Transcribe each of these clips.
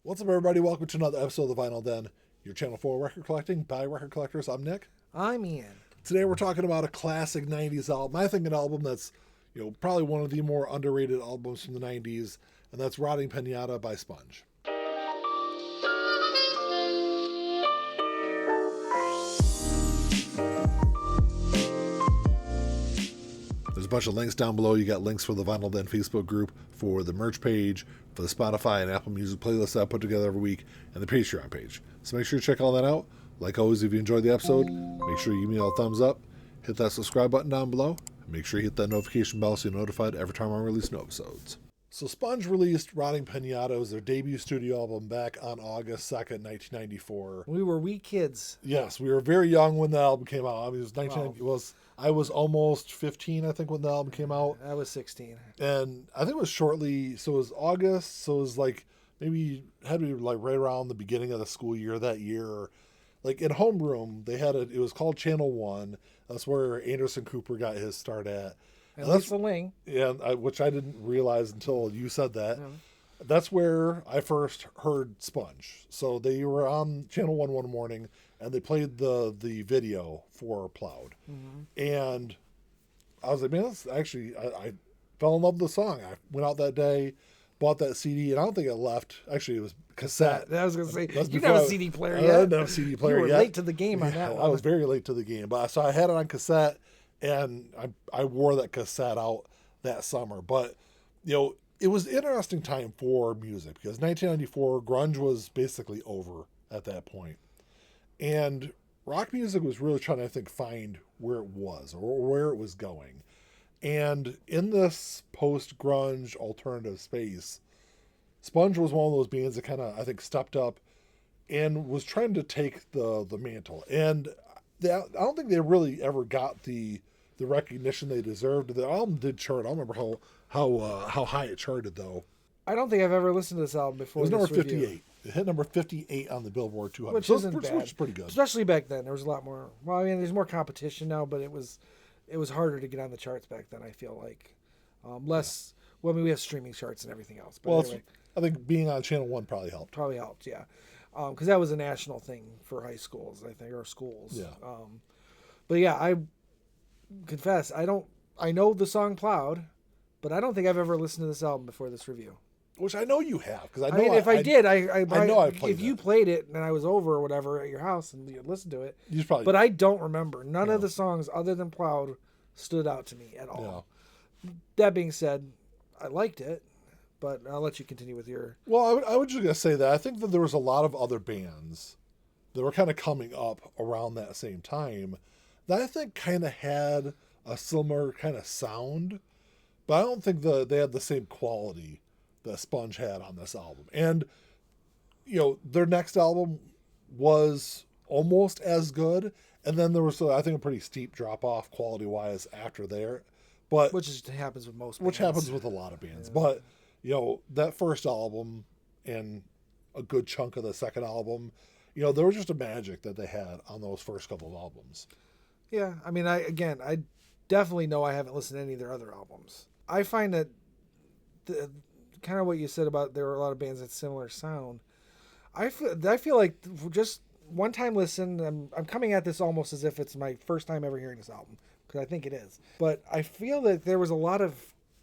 What's up, everybody? Welcome to another episode of The Vinyl Den, your channel for record collecting by record collectors. I'm Nick. I'm Ian. Today we're talking about a classic 90s album. I think an album that's, probably one of the more underrated albums from the 90s, and that's Rotting Piñata by Sponge. There's a bunch of links down below. You got links for the Vinyl Den Facebook group, for the merch page, for the Spotify and Apple Music playlist that I put together every week, and the Patreon page. So make sure you check all that out. Like always, if you enjoyed the episode, make sure you give me a thumbs up, hit that subscribe button down below, and make sure you hit that notification bell so you're notified every time I release new episodes. So Sponge released Rotting Piñata. It was their debut studio album back on August 2nd, 1994. We were wee kids. Yes, we were very young when the album came out. I mean, I was almost 15, I think, when the album came out. I was 16. And I think it was shortly, so it was August, so it was like, maybe had to be like right around the beginning of the school year that year. Like in homeroom, they had it was called Channel 1. That's where Anderson Cooper got his start at. And Lisa Ling. Yeah, which I didn't realize until you said that. Mm-hmm. That's where I first heard Sponge. So they were on Channel 1 one morning, and they played the video for Plowed. Mm-hmm. And I was like, man, that's actually, I fell in love with the song. I went out that day, bought that CD, and I don't think I left. Actually, it was cassette. I was going to say, you didn't have a CD player yet. I didn't have a CD player yet. You were late to the game on that one. I was very late to the game. So I had it on cassette, and I wore that cassette out that summer. But, it was an interesting time for music because 1994, grunge was basically over at that point. And rock music was really trying to, I think, find where it was or where it was going. And in this post-grunge alternative space, Sponge was one of those bands that kind of, I think, stepped up and was trying to take the mantle. And I don't think they really ever got the recognition they deserved. The album did chart. I don't remember how high it charted, though. I don't think I've ever listened to this album before. It was number 58. Review. It hit number 58 on the Billboard 200. Which isn't bad. Which is pretty good. Especially back then. There was a lot more. Well, I mean, there's more competition now, but it was harder to get on the charts back then, I feel like. Less. Well, I mean, we have streaming charts and everything else. But anyway, I think being on Channel 1 probably helped. Probably helped, yeah. Because that was a national thing for high schools, I think, or schools. Yeah. But yeah, I confess, I know the song Plowed, but I don't think I've ever listened to this album before this review. Which I know you have, because I mean, if I did, I know I played if you played it and I was over or whatever at your house and you listened to it. You probably. But I don't remember. None of the songs other than Plowed stood out to me at all. Yeah. That being said, I liked it, but I'll let you continue with your. Well, I would just gonna say that I think that there was a lot of other bands that were kind of coming up around that same time that I think kind of had a similar kind of sound, but I don't think they had the same quality that Sponge had on this album. And, their next album was almost as good, and then there was, I think, a pretty steep drop-off quality-wise after there. But which happens with most bands. Which happens with a lot of bands. Yeah. But, that first album and a good chunk of the second album, there was just a magic that they had on those first couple of albums. Yeah, I mean, I definitely know I haven't listened to any of their other albums. I find that kind of what you said about there were a lot of bands that similar sound. I feel like just one time listen, I'm coming at this almost as if it's my first time ever hearing this album, because I think it is. But I feel that there was a lot of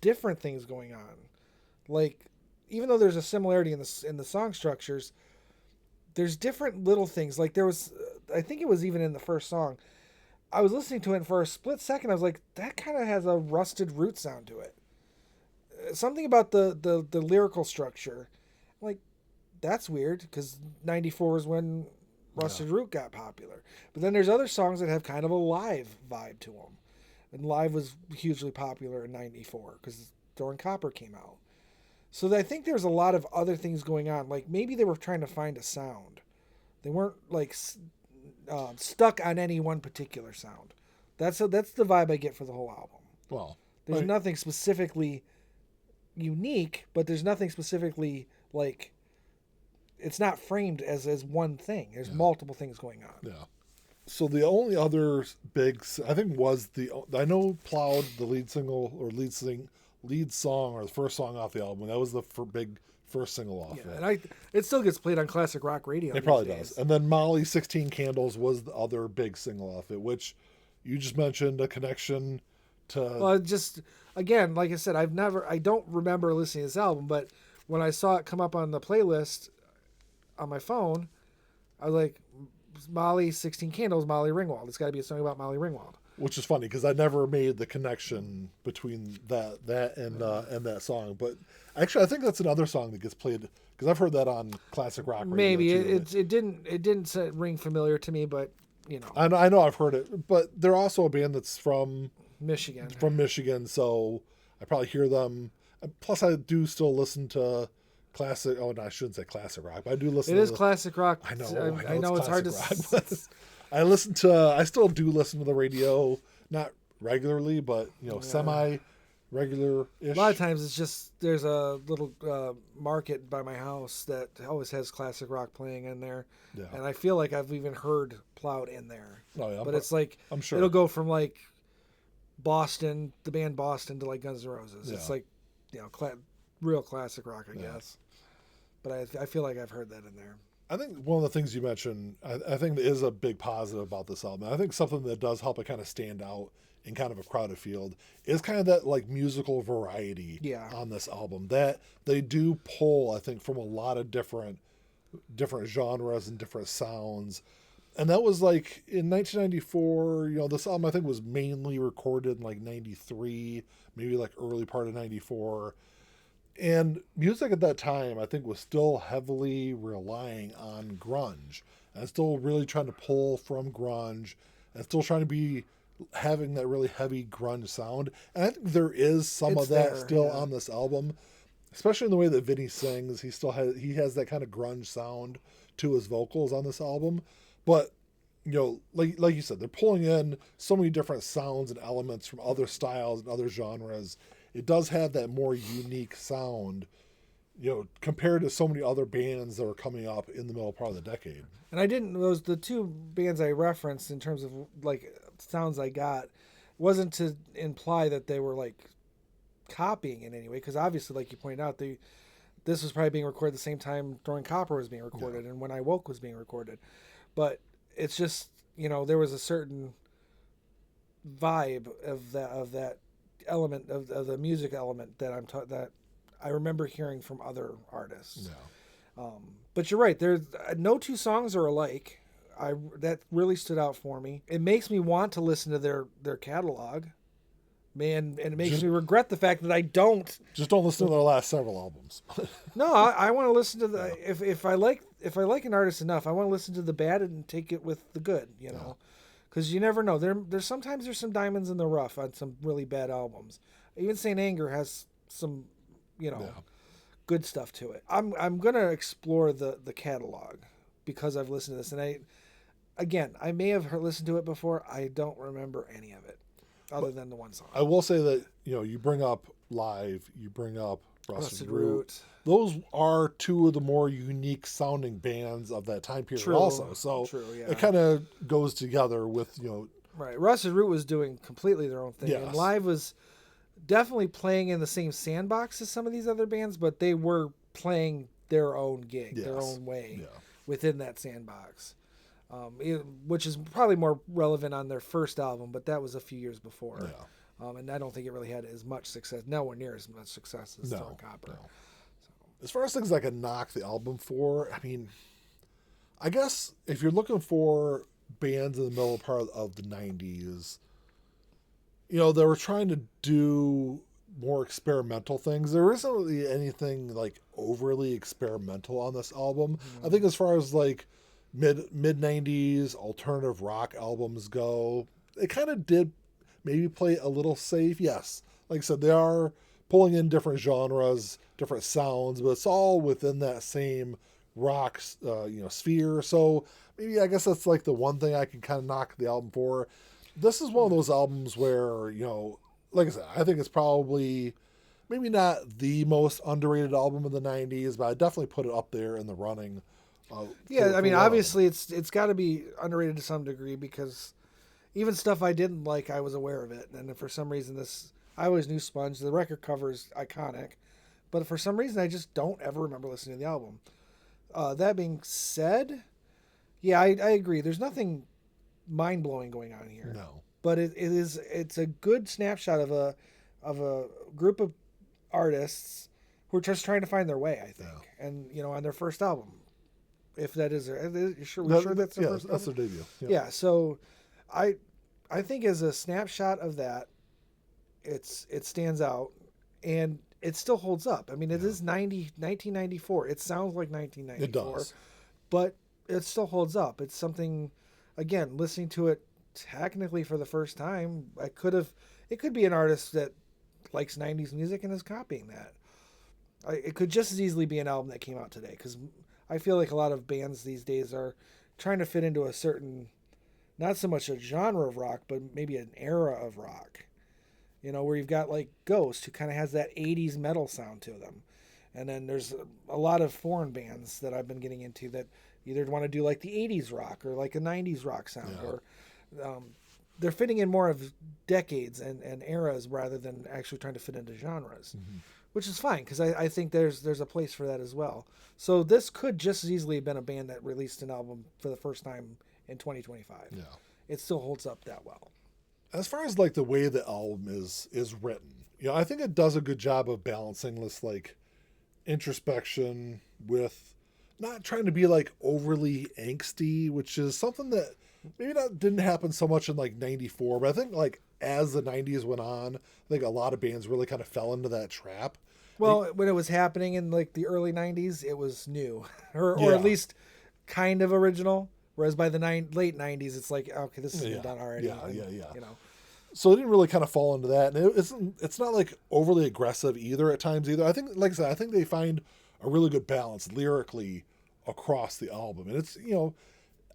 different things going on. Like, even though there's a similarity in the song structures, there's different little things. Like there was, I think it was even in the first song, I was listening to it and for a split second I was like, that kind of has a Rusted Root sound to it. Something about the lyrical structure, like, that's weird, because 94 is when Rusted Root got popular. But then there's other songs that have kind of a live vibe to them. And live was hugely popular in 94, because Thorn Copper came out. So I think there's a lot of other things going on. Like, maybe they were trying to find a sound. They weren't, like, stuck on any one particular sound. That's the vibe I get for the whole album. Well, there's nothing specifically unique, but there's nothing specifically, like, it's not framed as one thing. There's multiple things going on. Yeah. So the only other big, I think, was I know Plowed, the lead song or the first song off the album. That was the big first single off Yeah, it. and it still gets played on classic rock radio. It probably does. And then Molly 16 Candles was the other big single off it, which you just mentioned a connection to. Well, just again, like I said, I don't remember listening to this album, but when I saw it come up on the playlist on my phone, I was like, Molly 16 Candles, Molly Ringwald. It's got to be a song about Molly Ringwald. Which is funny because I never made the connection between that and that song. But actually, I think that's another song that gets played because I've heard that on classic rock radio. Maybe too. it didn't ring familiar to me, but you know. I know I've heard it, but they're also a band that's from Michigan, so I probably hear them. Plus, I do still listen to classic. Oh, no, I shouldn't say classic rock, but I do listen. It is classic rock. I know. I know it's hard to. Rock, I still do listen to the radio, not regularly, but semi regular ish. A lot of times it's just there's a little market by my house that always has classic rock playing in there, and I feel like I've even heard Plowed in there. Oh yeah, but it's like I'm sure it'll go from like Boston, the band Boston, to like Guns N' Roses. Yeah. It's like real classic rock, I guess. But I feel like I've heard that in there. I think one of the things you mentioned, I think is a big positive about this album. I think something that does help it kind of stand out in kind of a crowded field is kind of that like musical variety on this album that they do pull, I think, from a lot of different genres and different sounds. And that was like in 1994, this album I think was mainly recorded in like 93, maybe like early part of 94. And music at that time, I think, was still heavily relying on grunge and still really trying to pull from grunge and still trying to be having that really heavy grunge sound. And I think there is some of that still on this album, especially in the way that Vinny sings. He has that kind of grunge sound to his vocals on this album. But, like you said, they're pulling in so many different sounds and elements from other styles and other genres. It does have that more unique sound, compared to so many other bands that were coming up in the middle part of the decade. And the two bands I referenced in terms of like sounds I got wasn't to imply that they were like copying in any way, because obviously, like you pointed out, this was probably being recorded the same time Throwing Copper was being recorded and When I Woke was being recorded. But it's just, there was a certain vibe of that element of the music element that that I remember hearing from other artists. But you're right, there's no two songs are alike. That really stood out for me. It makes me want to listen to their catalog, man, and it makes me regret the fact that I don't. Just don't listen to their last several albums. No, I want to listen to the if I like an artist enough, I want to listen to the bad and take it with the good, because you never know. There's sometimes there's some diamonds in the rough on some really bad albums. Even Saint Anger has some, good stuff to it. I'm gonna explore the catalog because I've listened to this, and I may have listened to it before. I don't remember any of it other than the one song. I will say that you bring up Live, you bring up Rusted Root. Those are two of the more unique sounding bands of that time period also. So it kind of goes together with, Right. Rusted Root was doing completely their own thing. Yes. And Live was definitely playing in the same sandbox as some of these other bands, but they were playing their own gig, their own way within that sandbox, which is probably more relevant on their first album, but that was a few years before. And I don't think it really had as much success, nowhere near as much success as Throwing Copper. No. As far as things I could knock the album for, I guess if you're looking for bands in the middle part of the 90s, they were trying to do more experimental things. There isn't really anything like overly experimental on this album. I think as far as like mid 90s alternative rock albums go, it kind of did maybe play a little safe. Yes, like I said, they are pulling in different genres, different sounds, but it's all within that same rock, sphere. So maybe I guess that's like the one thing I can kind of knock the album for. This is one of those albums where, like I said, I think it's probably maybe not the most underrated album of the 90s, but I definitely put it up there in the running. Obviously it's got to be underrated to some degree because even stuff I didn't like, I was aware of it. And for some reason I always knew Sponge. The record cover is iconic. but for some reason I just don't ever remember listening to the album. That being said, yeah, I agree. There's nothing mind blowing going on here. No. But it's a good snapshot of a group of artists who are just trying to find their way, I think. Yeah. And on their first album, if that is sure that's their first that's album? their debut. Yeah. So I think as a snapshot of that, it stands out, and it still holds up. I mean, it is 1994. It sounds like 1994. It does. But it still holds up. It's something, again, listening to it technically for the first time, it could be an artist that likes 90s music and is copying that. It could just as easily be an album that came out today, because I feel like a lot of bands these days are trying to fit into a certain, not so much a genre of rock, but maybe an era of rock. Where you've got like Ghost, who kind of has that 80s metal sound to them. And then there's a lot of foreign bands that I've been getting into that either want to do like the 80s rock or like a 90s rock sound, or they're fitting in more of decades and eras rather than actually trying to fit into genres, which is fine, because I think there's a place for that as well. So this could just as easily have been a band that released an album for the first time in 2025. Yeah. It still holds up that well. As far as like the way the album is written, I think it does a good job of balancing this like introspection with not trying to be like overly angsty, which is something that maybe didn't happen so much in like 94, but I think like as the 90s went on, I think a lot of bands really kind of fell into that trap. Well, when it was happening in like the early 90s, it was new or at least kind of original. Whereas by the late 90s, it's like, okay, this has been done already. Yeah. So it didn't really kind of fall into that. And it's not like overly aggressive either at times either. I think, like I said, I think they find a really good balance lyrically across the album. And it's,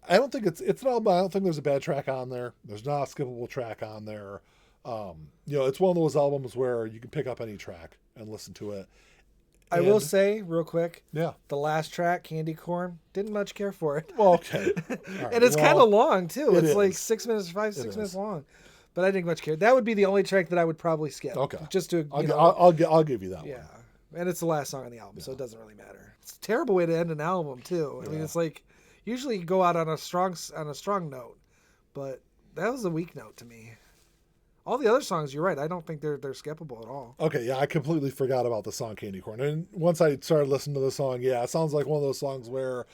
I don't think it's an album. I don't think there's a bad track on there. There's not a skippable track on there. It's one of those albums where you can pick up any track and listen to it. I will say real quick, the last track, Candy Corn, didn't much care for it. Well, okay. Right. And it's kind of long too. It's like 6 minutes, 6 It minutes is. long. But I didn't much care. That would be the only track that I would probably skip. Okay. Just to I'll give you that one. Yeah. And it's the last song on the album, so it doesn't really matter. It's a terrible way to end an album too. I mean, it's like usually you go out on a strong note, but that was a weak note to me. All the other songs, you're right. I don't think they're skippable at all. Okay, yeah, I completely forgot about the song Candy Corn. And once I started listening to the song, it sounds like one of those songs where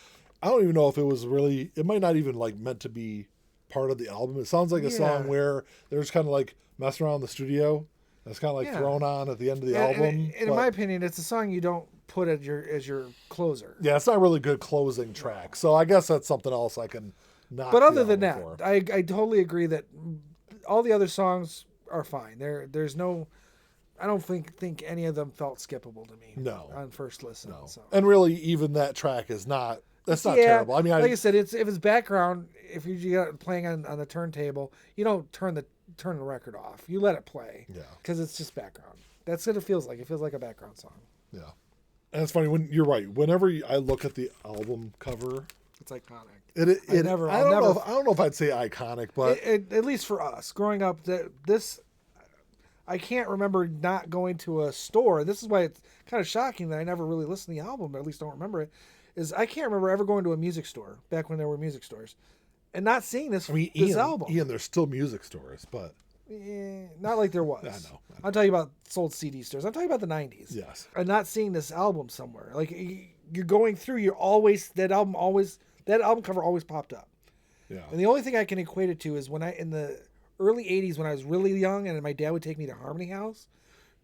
I don't even know if it might not even like meant to be part of the album. It sounds like a song where they're just kind of like messing around in the studio. It's kind of like thrown on at the end of the album. And in my opinion, it's a song you don't put as your closer. Yeah, it's not really a good closing track. So I guess that's something else I can knock. But other than that, I totally agree that all the other songs are fine. There's no, I don't think any of them felt skippable to me. No. On first listen. No. So. And really, even that track is not. That's not terrible. I mean, like I said, if it's background, if you got it playing on the turntable, you don't turn the record off. You let it play. Yeah. Because it's just background. That's what it feels like. It feels like a background song. Yeah. And it's funny when you're right. Whenever I look at the album cover, it's iconic. I don't know if I'd say iconic, but at least for us growing up, this I can't remember not going to a store. This is why it's kind of shocking that I never really listened to the album, or at least don't remember it. Is I can't remember ever going to a music store back when there were music stores, and not seeing this album. Ian, there's still music stores, but not like there was. I know. I'm talking about sold CD stores. I'm talking about the 90s. Yes. And not seeing this album somewhere. Like you're going through, that album cover always popped up. Yeah. And the only thing I can equate it to is when in the early 80s when I was really young and my dad would take me to Harmony House,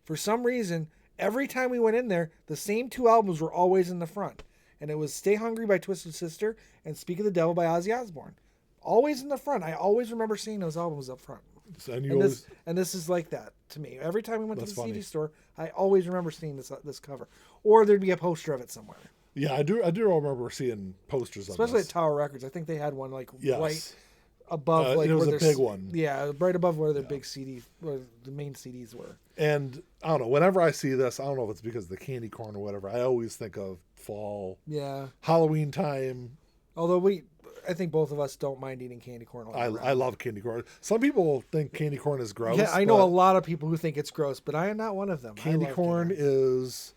for some reason, every time we went in there, the same two albums were always in the front. And it was Stay Hungry by Twisted Sister and Speak of the Devil by Ozzy Osbourne. Always in the front. I always remember seeing those albums up front. And this is like that to me. Every time we went to the CD store, I always remember seeing this cover. Or there'd be a poster of it somewhere. Yeah, I do remember seeing posters of it. Especially at Tower Records. I think they had one right above it was a big one. Yeah, right above where the big CD, where the main CDs were. And I don't know, whenever I see this, I don't know if it's because of the candy corn or whatever, I always think of fall. Yeah. Halloween time. Although I think both of us don't mind eating candy corn. I love candy corn. Some people think candy corn is gross. Yeah, I know a lot of people who think it's gross, but I am not one of them. Candy corn is,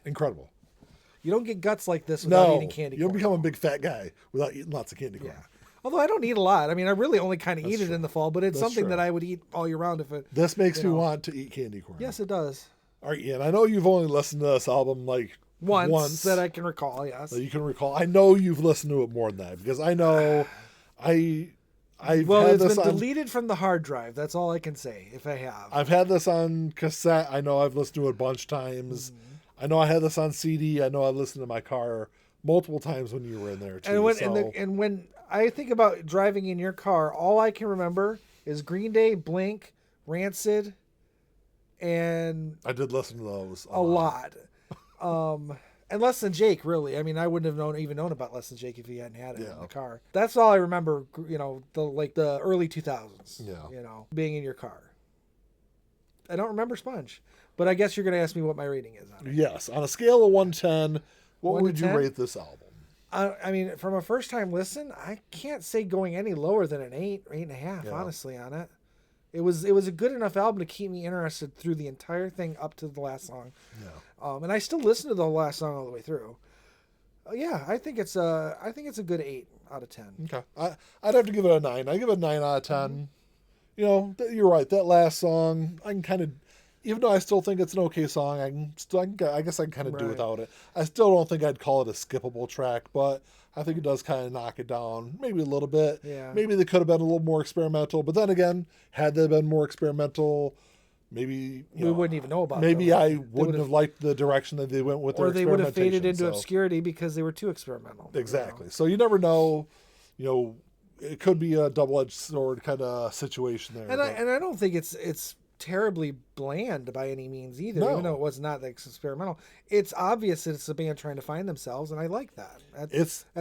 incredible. You don't get guts like this without No, eating candy you don't corn. become a big fat guy without eating lots of candy corn. Yeah. Although I don't eat a lot. I mean, I really only kind of eat it true. in the fall, but it's That's something true. that I would eat all year round if it. This makes me know. want to eat candy corn. Yes, it does. All right, Ian, I know you've only listened to this album like Once that I can recall, yes. that you can recall. I know you've listened to it more than that because I know I've Well, had it's this been on, deleted from the hard drive. That's all I can say, if I have. I've had this on cassette. I know I've listened to it a bunch of times. Mm-hmm. I know I had this on CD. I know I listened to my car multiple times when you were in there too. And when so, and when I think about driving in your car, all I can remember is Green Day, Blink, Rancid, and I did listen to those a lot. And Less Than Jake, really. I mean, I wouldn't have even known about Less Than Jake if you hadn't had it in the car. That's all I remember, the early 2000s. Yeah. Being in your car. I don't remember Sponge. But I guess you're going to ask me what my rating is on it. Yes, on a scale of 1 to 10, what 1 to would you 10? rate this album? I mean, from a first-time listen, I can't say going any lower than an 8 or 8.5, Yeah. honestly, on it. It was a good enough album to keep me interested through the entire thing up to the last song. Yeah. And I still listen to the last song all the way through. Yeah, I think it's a good 8 out of 10. Okay. I'd have to give it a 9. I give it a 9 out of 10. Mm-hmm. You're right. That last song, I can kind of, even though I still think it's an okay song, I guess I can kind of do Right. without it. I still don't think I'd call it a skippable track, but I think it does kind of knock it down maybe a little bit. Yeah. Maybe they could have been a little more experimental, but then again, had they been more experimental, maybe We wouldn't even know about maybe them. I They wouldn't would've- have liked the direction that they went with their Or they would have faded experimentation, into so- obscurity because they were too experimental. Exactly. So you never know, it could be a double-edged sword kind of situation there. And I don't think it's terribly bland by any means either, No. even though it was not like experimental. It's obvious that it's a band trying to find themselves, and I like that.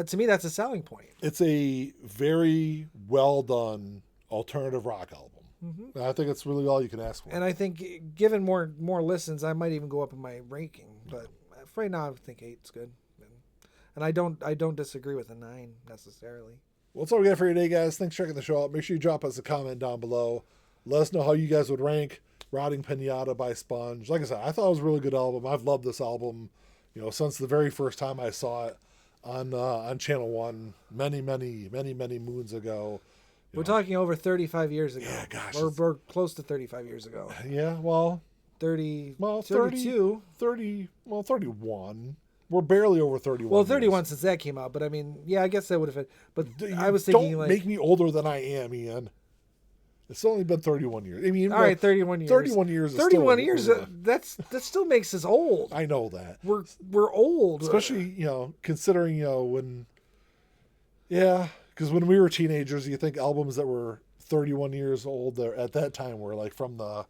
To me, that's a selling point. It's a very well done alternative rock album. Mm-hmm. And I think it's really all you can ask for. And I think given more listens, I might even go up in my ranking. But for right now, I think 8's good. And I don't disagree with a 9 necessarily. Well, that's all we got for you today, guys. Thanks for checking the show out. Make sure you drop us a comment down below. Let us know how you guys would rank Rotting Piñata by Sponge. Like I said, I thought it was a really good album. I've loved this album, since the very first time I saw it on Channel 1 many moons ago. We're talking over 35 years ago. Yeah, gosh. We're close to 35 years ago. Yeah, well, 30, well, 32. 31. We're barely over 31. Well, 31 years. since that came out. But I mean, yeah, I guess that would have. But I was thinking don't like, make me older than I am, Ian. It's only been 31 years. I mean, all right, 31 years. 31 years. Is 31 still, years. That still makes us old. I know that. We're old, Especially considering when. Yeah, because when we were teenagers, you think albums that were 31 years old there at that time were like from the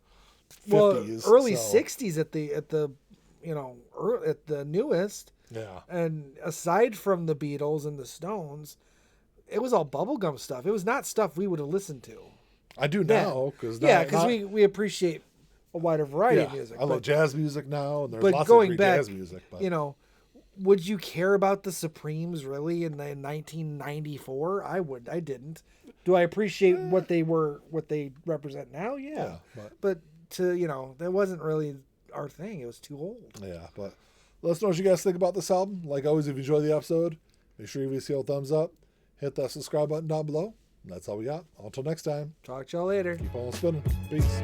50s, early so, 60s at the at the newest. Yeah. And aside from the Beatles and the Stones, it was all bubblegum stuff. It was not stuff we would have listened to. I do now because we appreciate a wider variety of music. I love jazz music now, and there's but lots going of great back, jazz music. But would you care about the Supremes really in 1994? I didn't. Do I appreciate what they represent now? Yeah. But that wasn't really our thing. It was too old. Yeah, but let us know what you guys think about this album. Like always, if you enjoy the episode, make sure you give us a thumbs up. Hit that subscribe button down below. And that's all we got. Until next time. Talk to y'all later. Keep on spinning. Peace.